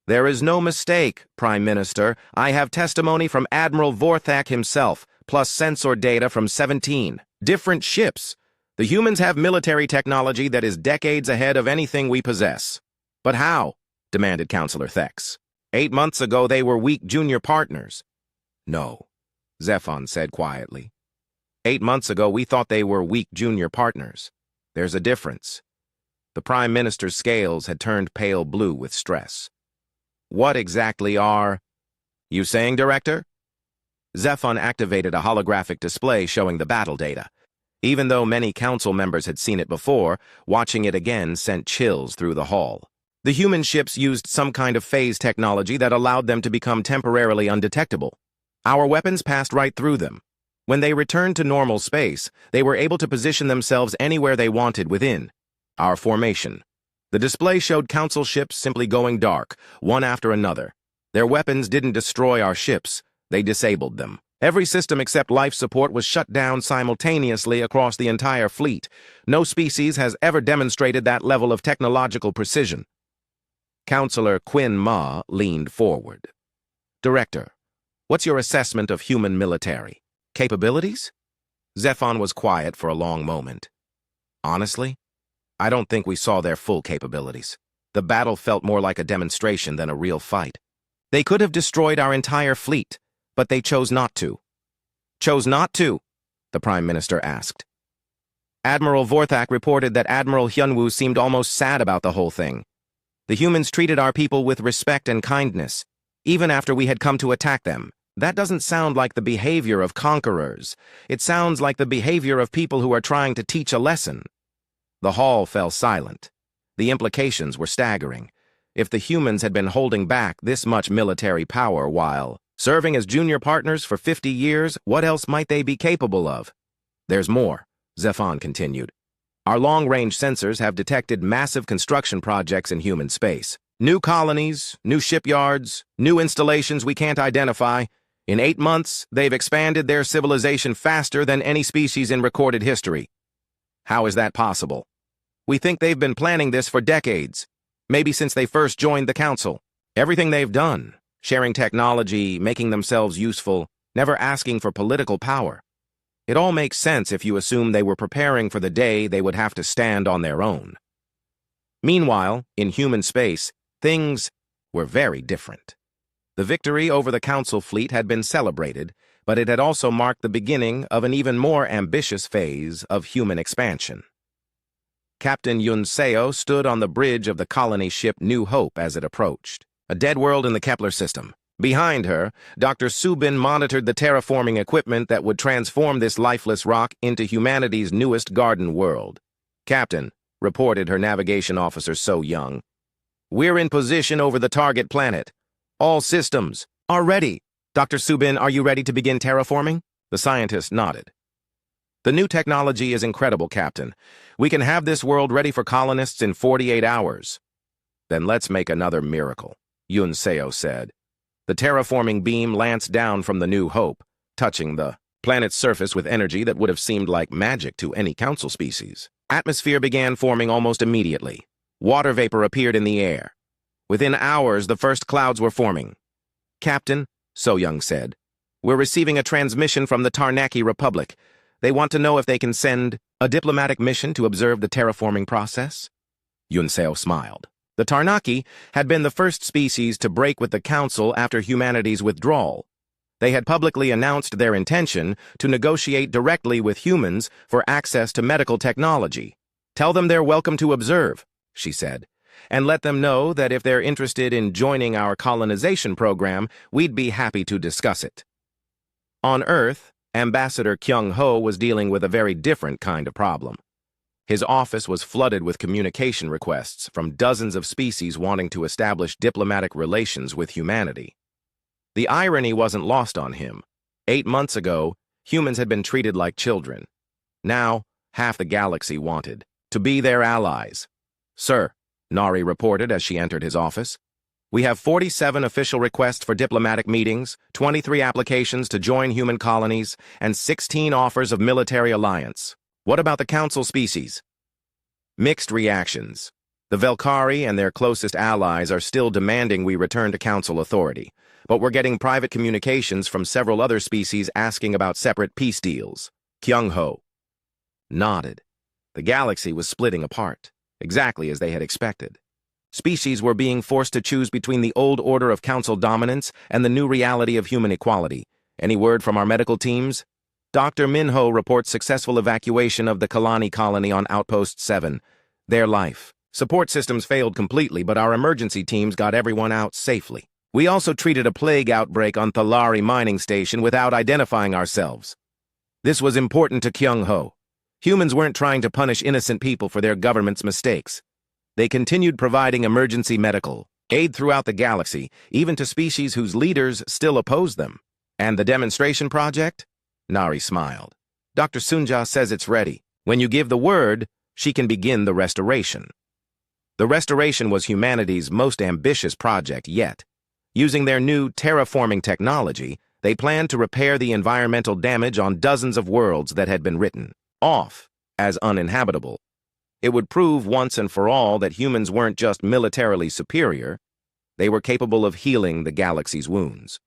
"There is no mistake, Prime Minister. I have testimony from Admiral Vorthak himself, plus sensor data from 17 different ships. The humans have military technology that is decades ahead of anything we possess." "But how?" demanded Councillor Thex. 8 months ago they were weak junior partners." "No," Zefan said quietly. 8 months ago we thought they were weak junior partners. There's a difference." The Prime Minister's scales had turned pale blue with stress. "What exactly are you saying, Director?" Zefan activated a holographic display showing the battle data. Even though many council members had seen it before, watching it again sent chills through the hall. The human ships used some kind of phase technology that allowed them to become temporarily undetectable. Our weapons passed right through them. When they returned to normal space, they were able to position themselves anywhere they wanted within our formation. The display showed council ships simply going dark, one after another. Their weapons didn't destroy our ships, they disabled them. Every system except life support was shut down simultaneously across the entire fleet. No species has ever demonstrated that level of technological precision. Councillor Quinn Ma leaned forward. "Director, what's your assessment of human military capabilities?" Zefan was quiet for a long moment. "Honestly, I don't think we saw their full capabilities. The battle felt more like a demonstration than a real fight. They could have destroyed our entire fleet, but they chose not to." "Chose not to?" the Prime Minister asked. Admiral Vorthak reported that Admiral Hyunwoo seemed almost sad about the whole thing. "The humans treated our people with respect and kindness, even after we had come to attack them. That doesn't sound like the behavior of conquerors. It sounds like the behavior of people who are trying to teach a lesson." The hall fell silent. The implications were staggering. If the humans had been holding back this much military power while serving as junior partners for 50 years, what else might they be capable of? "There's more," Zefan continued. "Our long-range sensors have detected massive construction projects in human space. New colonies, new shipyards, new installations we can't identify. In 8 months, they've expanded their civilization faster than any species in recorded history." "How is that possible?" "We think they've been planning this for decades, maybe since they first joined the council. Everything they've done, sharing technology, making themselves useful, never asking for political power. It all makes sense if you assume they were preparing for the day they would have to stand on their own." Meanwhile, in human space, things were very different. The victory over the council fleet had been celebrated, but it had also marked the beginning of an even more ambitious phase of human expansion. Captain Yun Seo stood on the bridge of the colony ship New Hope as it approached, a dead world in the Kepler system. Behind her, Dr. Subin monitored the terraforming equipment that would transform this lifeless rock into humanity's newest garden world. "Captain," reported her navigation officer So Young, "we're in position over the target planet. All systems are ready. Dr. Subin, are you ready to begin terraforming?" The scientist nodded. "The new technology is incredible, Captain. We can have this world ready for colonists in 48 hours. "Then let's make another miracle," Yun Seo said. The terraforming beam lanced down from the New Hope, touching the planet's surface with energy that would have seemed like magic to any council species. Atmosphere began forming almost immediately. Water vapor appeared in the air. Within hours, the first clouds were forming. "Captain," So Young said, "we're receiving a transmission from the Tarnaki Republic. They want to know if they can send a diplomatic mission to observe the terraforming process." Yun Seo smiled. The Tarnaki had been the first species to break with the Council after humanity's withdrawal. They had publicly announced their intention to negotiate directly with humans for access to medical technology. "Tell them they're welcome to observe," she said, "and let them know that if they're interested in joining our colonization program, we'd be happy to discuss it." On Earth, Ambassador Kyung Ho was dealing with a very different kind of problem. His office was flooded with communication requests from dozens of species wanting to establish diplomatic relations with humanity. The irony wasn't lost on him. 8 months ago, humans had been treated like children. Now, half the galaxy wanted to be their allies. "Sir," Nari reported as she entered his office, "we have 47 official requests for diplomatic meetings, 23 applications to join human colonies, and 16 offers of military alliance. What about the Council species?" Mixed reactions. The Velkari and their closest allies are still demanding we return to Council authority, but we're getting private communications from several other species asking about separate peace deals. Kyung-ho nodded. The galaxy was splitting apart, exactly as they had expected. Species were being forced to choose between the old order of Council dominance and the new reality of human equality. Any word from our medical teams? Dr. Minho reports successful evacuation of the Kalani colony on Outpost 7. Their life support systems failed completely, but our emergency teams got everyone out safely. We also treated a plague outbreak on Thalari mining station without identifying ourselves. This was important to Kyung-ho. Humans weren't trying to punish innocent people for their government's mistakes. They continued providing emergency medical aid throughout the galaxy, even to species whose leaders still opposed them. And the demonstration project? Nari smiled. Dr. Sunja says it's ready. When you give the word, she can begin the restoration. The restoration was humanity's most ambitious project yet. Using their new terraforming technology, they planned to repair the environmental damage on dozens of worlds that had been written off as uninhabitable. It would prove once and for all that humans weren't just militarily superior, they were capable of healing the galaxy's wounds.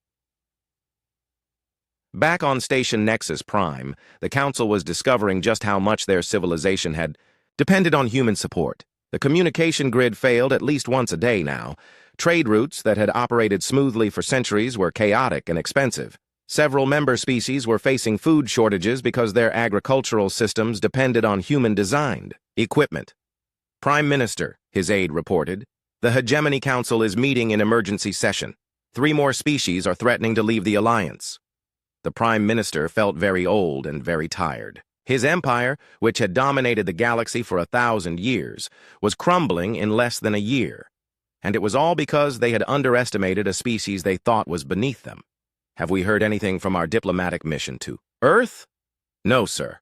Back on Station Nexus Prime, the Council was discovering just how much their civilization had depended on human support. The communication grid failed at least once a day now. Trade routes that had operated smoothly for centuries were chaotic and expensive. Several member species were facing food shortages because their agricultural systems depended on human-designed equipment. Prime Minister, his aide reported, the Hegemony Council is meeting in emergency session. 3 more species are threatening to leave the Alliance. The Prime Minister felt very old and very tired. His empire, which had dominated the galaxy for 1,000 years, was crumbling in less than a year. And it was all because they had underestimated a species they thought was beneath them. Have we heard anything from our diplomatic mission to Earth? No, sir.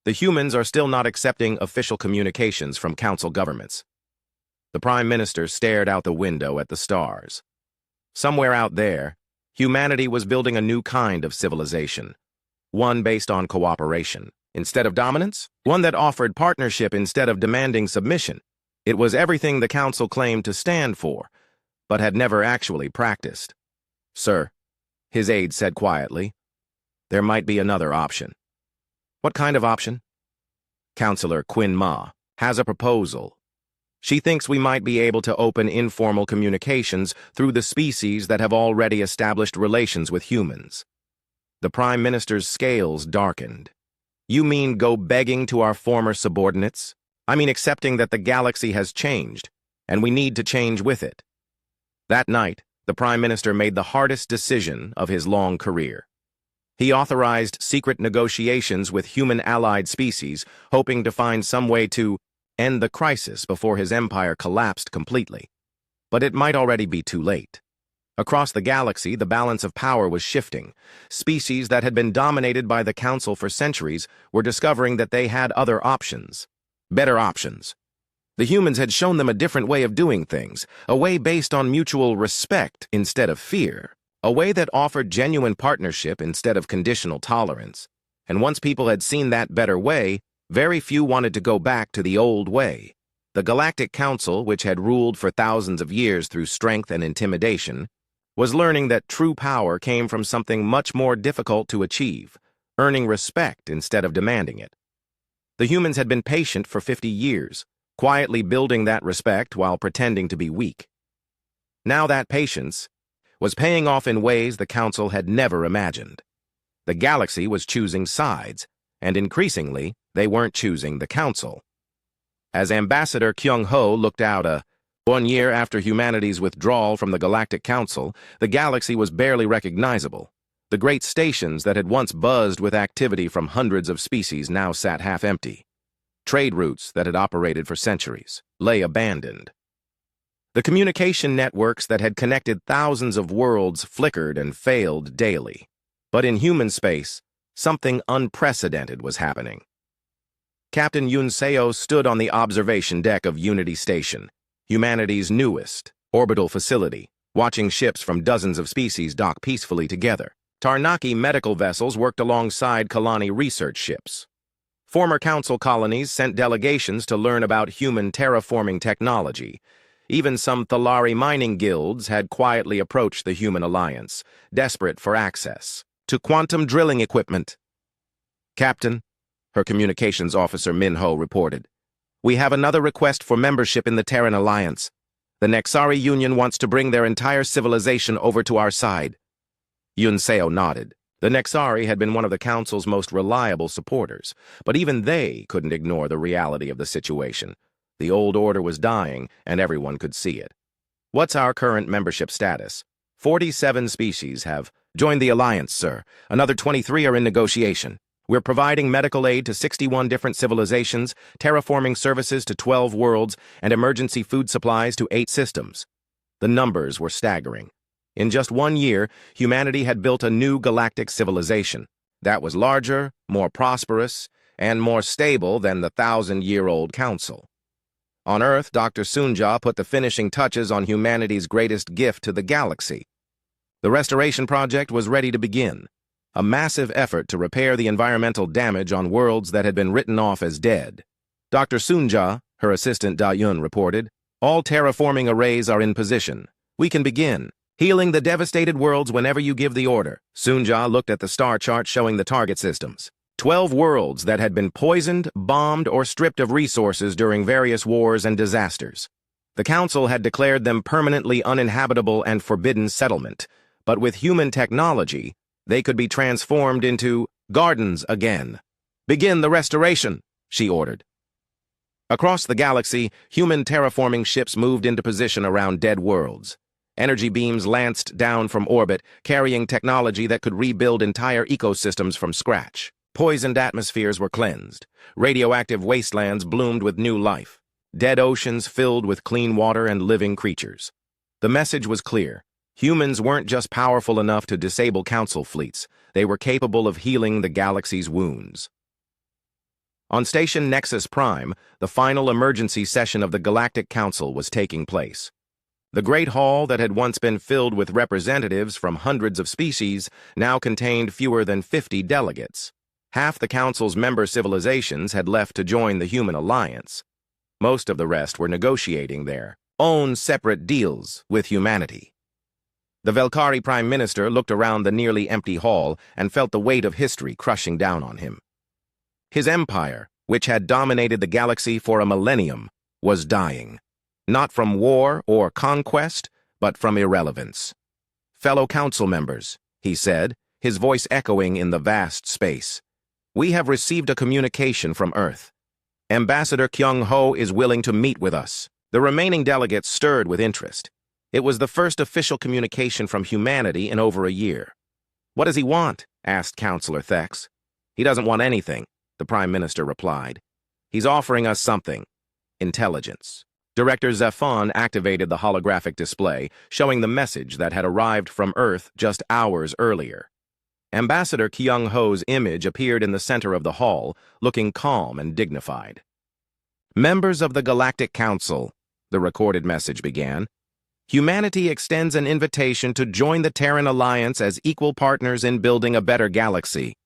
The humans are still not accepting official communications from Council governments. The Prime Minister stared out the window at the stars. Somewhere out there, humanity was building a new kind of civilization, one based on cooperation instead of dominance, one that offered partnership instead of demanding submission. It was everything the Council claimed to stand for, but had never actually practiced. Sir, his aide said quietly, there might be another option. What kind of option? Counselor Quinn Ma has a proposal. She thinks we might be able to open informal communications through the species that have already established relations with humans. The Prime Minister's scales darkened. You mean go begging to our former subordinates? I mean accepting that the galaxy has changed, and we need to change with it. That night, the Prime Minister made the hardest decision of his long career. He authorized secret negotiations with human allied species, hoping to find some way to end the crisis before his empire collapsed completely. But it might already be too late. Across the galaxy, the balance of power was shifting. Species that had been dominated by the Council for centuries were discovering that they had other options. Better options. The humans had shown them a different way of doing things, a way based on mutual respect instead of fear, a way that offered genuine partnership instead of conditional tolerance. And once people had seen that better way, very few wanted to go back to the old way. The Galactic Council, which had ruled for thousands of years through strength and intimidation, was learning that true power came from something much more difficult to achieve, earning respect instead of demanding it. The humans had been patient for 50 years, quietly building that respect while pretending to be weak. Now that patience was paying off in ways the Council had never imagined. The galaxy was choosing sides, and increasingly, they weren't choosing the Council. As Ambassador Kyung-ho looked out 1 year after humanity's withdrawal from the Galactic Council, the galaxy was barely recognizable. The great stations that had once buzzed with activity from hundreds of species now sat half empty. Trade routes that had operated for centuries lay abandoned. The communication networks that had connected thousands of worlds flickered and failed daily. But in human space, something unprecedented was happening. Captain Yun Seo stood on the observation deck of Unity Station, humanity's newest orbital facility, watching ships from dozens of species dock peacefully together. Tarnaki medical vessels worked alongside Kalani research ships. Former council colonies sent delegations to learn about human terraforming technology. Even some Thalari mining guilds had quietly approached the Human Alliance, desperate for access to quantum drilling equipment. "Captain," her communications officer Minho reported, "we have another request for membership in the Terran Alliance. The Nexari Union wants to bring their entire civilization over to our side." Yun Seo nodded. The Nexari had been one of the Council's most reliable supporters, but even they couldn't ignore the reality of the situation. The old order was dying, and everyone could see it. "What's our current membership status?" 47 species have joined the Alliance, sir. Another 23 are in negotiation. We're providing medical aid to 61 different civilizations, terraforming services to 12 worlds, and emergency food supplies to 8 systems. The numbers were staggering. In just 1 year, humanity had built a new galactic civilization that was larger, more prosperous, and more stable than the 1,000-year-old Council. On Earth, Dr. Sunja put the finishing touches on humanity's greatest gift to the galaxy. The restoration project was ready to begin, a massive effort to repair the environmental damage on worlds that had been written off as dead. Dr. Sunja, her assistant Da-Yun, reported, "All terraforming arrays are in position. We can begin healing the devastated worlds whenever you give the order." Sunja looked at the star chart showing the target systems. 12 worlds that had been poisoned, bombed, or stripped of resources during various wars and disasters. The Council had declared them permanently uninhabitable and forbidden settlement, but with human technology, they could be transformed into gardens again. "Begin the restoration," she ordered. Across the galaxy, human terraforming ships moved into position around dead worlds. Energy beams lanced down from orbit, carrying technology that could rebuild entire ecosystems from scratch. Poisoned atmospheres were cleansed. Radioactive wastelands bloomed with new life. Dead oceans filled with clean water and living creatures. The message was clear. Humans weren't just powerful enough to disable Council fleets. They were capable of healing the galaxy's wounds. On Station Nexus Prime, the final emergency session of the Galactic Council was taking place. The Great Hall that had once been filled with representatives from hundreds of species now contained fewer than 50 delegates. Half the Council's member civilizations had left to join the Human Alliance. Most of the rest were negotiating their own separate deals with humanity. The Velkari Prime Minister looked around the nearly empty hall and felt the weight of history crushing down on him. His empire, which had dominated the galaxy for a millennium, was dying. Not from war or conquest, but from irrelevance. "Fellow Council members," he said, his voice echoing in the vast space, "we have received a communication from Earth. Ambassador Kyung-ho is willing to meet with us." The remaining delegates stirred with interest. It was the first official communication from humanity in over a year. "What does he want?" asked Councillor Thex. "He doesn't want anything," the Prime Minister replied. "He's offering us something. Intelligence." Director Zefon activated the holographic display, showing the message that had arrived from Earth just hours earlier. Ambassador Kyung-ho's image appeared in the center of the hall, looking calm and dignified. "Members of the Galactic Council," the recorded message began, "humanity extends an invitation to join the Terran Alliance as equal partners in building a better galaxy."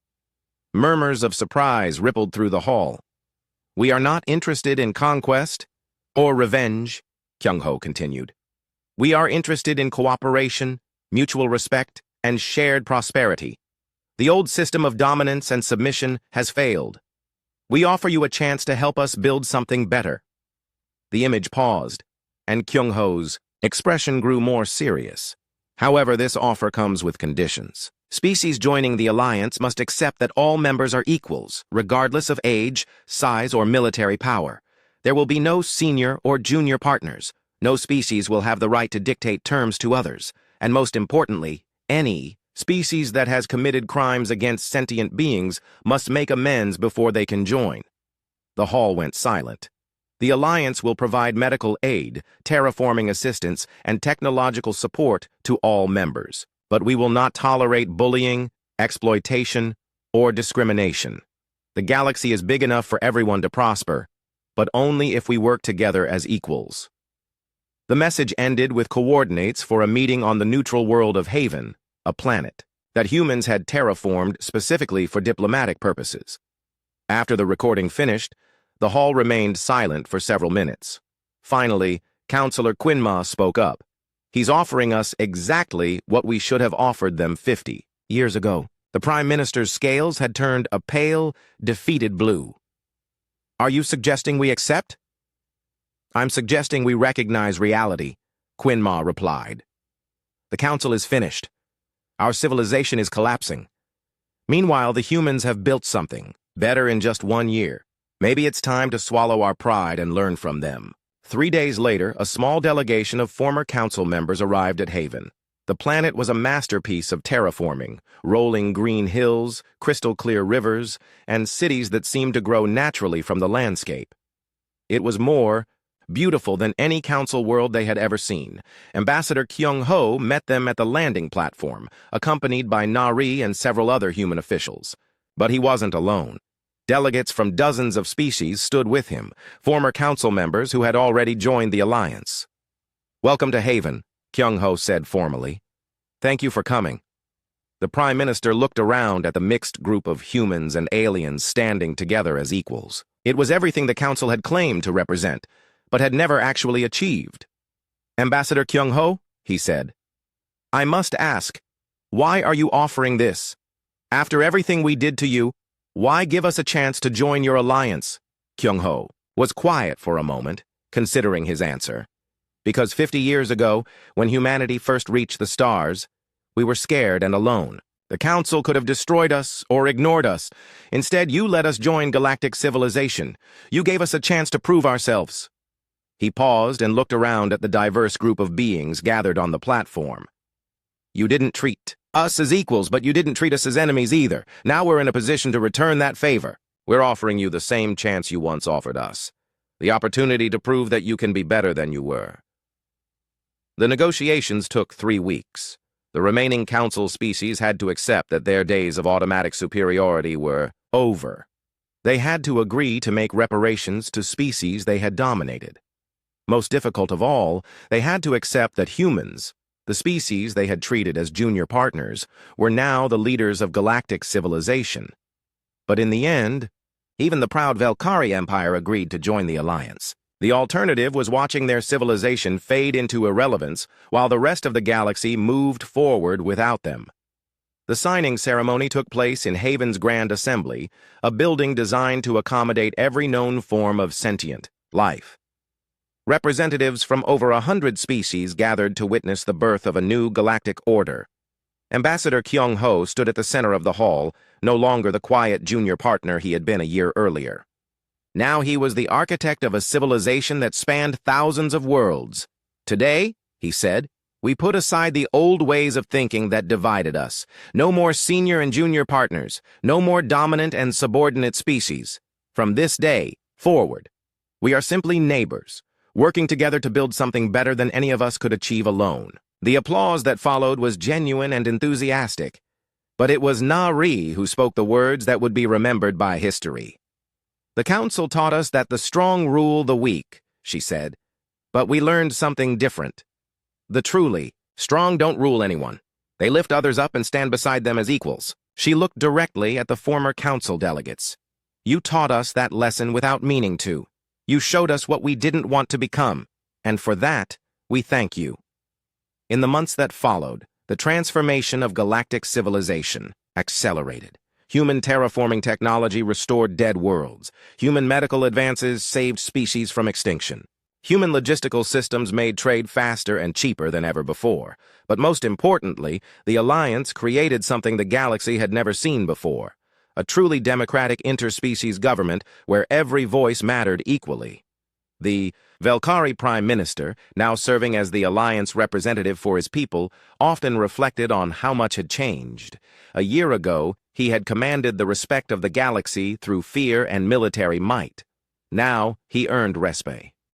Murmurs of surprise rippled through the hall. "We are not interested in conquest or revenge," Kyung-ho continued. "We are interested in cooperation, mutual respect, and shared prosperity. The old system of dominance and submission has failed. We offer you a chance to help us build something better." The image paused, and Kyung-ho's expression grew more serious. "However, this offer comes with conditions. Species joining the Alliance must accept that all members are equals, regardless of age, size, or military power. There will be no senior or junior partners. No species will have the right to dictate terms to others. And most importantly, any species that has committed crimes against sentient beings must make amends before they can join." The hall went silent. The Alliance will provide medical aid, terraforming assistance, and technological support to all members. But we will not tolerate bullying, exploitation, or discrimination. The galaxy is big enough for everyone to prosper, but only if we work together as equals. The message ended with coordinates for a meeting on the neutral world of Haven, a planet that humans had terraformed specifically for diplomatic purposes. After the recording finished, the hall remained silent for several minutes. Finally, Counselor Quinma spoke up. He's offering us exactly what we should have offered them 50 years ago. The Prime Minister's scales had turned a pale, defeated blue. Are you suggesting we accept? I'm suggesting we recognize reality, Quinma replied. The council is finished. Our civilization is collapsing. Meanwhile, the humans have built something better in just 1 year. Maybe it's time to swallow our pride and learn from them. 3 days later, a small delegation of former council members arrived at Haven. The planet was a masterpiece of terraforming, rolling green hills, crystal-clear rivers, and cities that seemed to grow naturally from the landscape. It was more beautiful than any council world they had ever seen. Ambassador Kyung-ho met them at the landing platform, accompanied by Nari and several other human officials. But he wasn't alone. Delegates from dozens of species stood with him, former council members who had already joined the Alliance. Welcome to Haven, Kyung-ho said formally. Thank you for coming. The Prime Minister looked around at the mixed group of humans and aliens standing together as equals. It was everything the Council had claimed to represent, but had never actually achieved. Ambassador Kyung-ho, he said, I must ask, why are you offering this? After everything we did to you, why give us a chance to join your alliance? Kyung-ho was quiet for a moment, considering his answer. Because 50 years ago, when humanity first reached the stars, we were scared and alone. The Council could have destroyed us or ignored us. Instead, you let us join galactic civilization. You gave us a chance to prove ourselves. He paused and looked around at the diverse group of beings gathered on the platform. You didn't treat us as equals, but you didn't treat us as enemies either. Now we're in a position to return that favor. We're offering you the same chance you once offered us. The opportunity to prove that you can be better than you were. The negotiations took 3 weeks. The remaining council species had to accept that their days of automatic superiority were over. They had to agree to make reparations to species they had dominated. Most difficult of all, they had to accept that humans, the species they had treated as junior partners, were now the leaders of galactic civilization. But in the end, even the proud Velkari Empire agreed to join the alliance. The alternative was watching their civilization fade into irrelevance while the rest of the galaxy moved forward without them. The signing ceremony took place in Haven's Grand Assembly, a building designed to accommodate every known form of sentient life. Representatives from over 100 species gathered to witness the birth of a new galactic order. Ambassador Kyung-ho stood at the center of the hall, no longer the quiet junior partner he had been a year earlier. Now he was the architect of a civilization that spanned thousands of worlds. Today, he said, we put aside the old ways of thinking that divided us. No more senior and junior partners, no more dominant and subordinate species. From this day forward, we are simply neighbors, working together to build something better than any of us could achieve alone. The applause that followed was genuine and enthusiastic, but it was Nari who spoke the words that would be remembered by history. The council taught us that the strong rule the weak, she said, but we learned something different. The truly strong don't rule anyone. They lift others up and stand beside them as equals. She looked directly at the former council delegates. You taught us that lesson without meaning to. You showed us what we didn't want to become, and for that, we thank you. In the months that followed, the transformation of galactic civilization accelerated. Human terraforming technology restored dead worlds. Human medical advances saved species from extinction. Human logistical systems made trade faster and cheaper than ever before. But most importantly, the Alliance created something the galaxy had never seen before. A truly democratic interspecies government where every voice mattered equally. The Velkari Prime Minister, now serving as the Alliance representative for his people, often reflected on how much had changed. A year ago, he had commanded the respect of the galaxy through fear and military might. Now, he earned respect.